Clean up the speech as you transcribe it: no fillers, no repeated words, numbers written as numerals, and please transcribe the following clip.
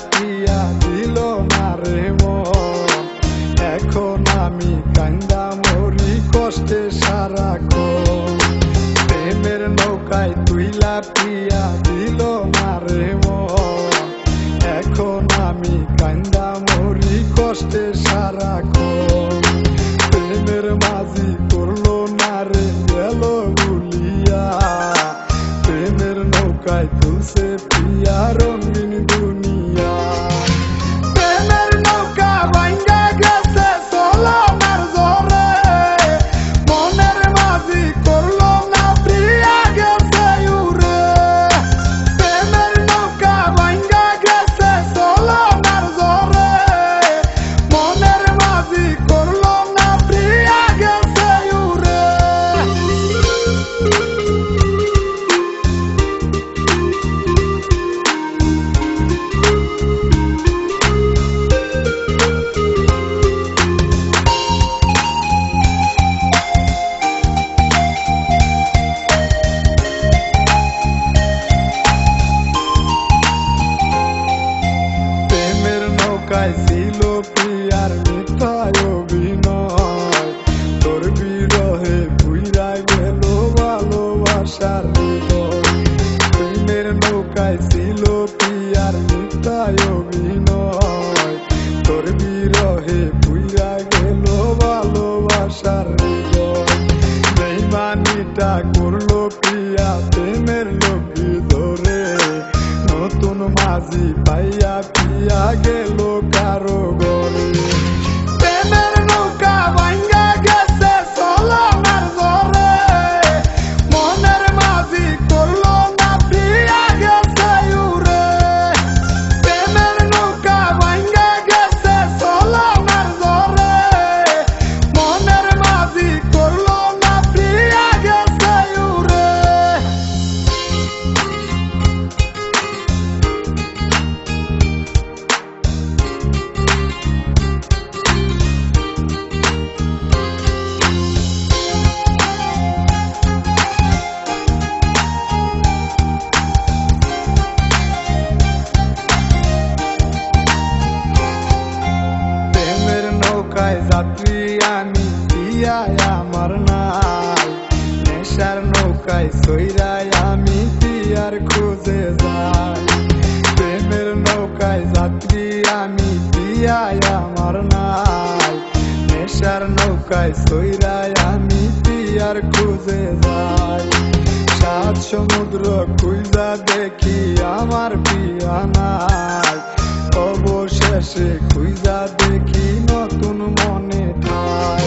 প্রিয়া দিল না রে মন, এখন আমি কান্দা মরি কষ্টে সারাক্ষণ। প্রেমের নৌকায় তুইলা প্রিয়া দিল না রে মন, এখন আমি কান্দা মরি কষ্টে সারাক্ষণ। প্রেমের মাঝি করলো না রে গেল ভুলিয়া, প্রেমের নৌকায় তুলছে প্রিয়া রঙিন দুনিয়া। প্রেমের নৌকা ভাঙ্গা গেছে চলনার জোরে, মনের মাঝি করলো না প্রিয়া গেছে উড়ে। প্রেমের নৌকা ভাঙ্গা গেছে চলনার জোরে, মনের মাঝি করলো না প্রিয়া গেছে উড়ে। ছিল প্রিয়ার মিথ্যায় অভিনয়, তোর বিরহে পুইরা গেল ভালোবাসার হৃদয়। প্রেমের নৌকায় ছিল প্রিয়ার মিথ্যায় অভিনয়, তোর বিরহে পুইরা গেল ভালোবাসার হৃদয়। বেইমানিটা করলো প্রিয়া প্রেমের লোভী ধরে, নতুন মাঝি পাইয়া প্রিয়া গেল কারো ঘরে। প্রেমের নৌকা ভাঙ্গা গেছে চলনার জোরে, মনের মাঝি করলো না প্রিয়া গেছে উড়ে। প্রেমের নৌকা ভাঙ্গা গেছে চলনার জোরে, মনের মাঝি করলো না প্রিয়া গেছে উড়ে। যাত্রী আমি পিয়ায় আমার নাই, নেশার নৌকায় সইরায় আমি পিয়ার খুঁজে যাই। প্রেমের নৌকায় যাত্রী আমি পিয়ায় আমার নাই, নেশার নৌকায় সইরায় আমি পিয়ার খুঁজে যাই। সাত সমুদ্র খুঁজা দেখি আমার পিয়া নাই, অবশেষে খুঁজা দেখি নতুন মনে ঠাই।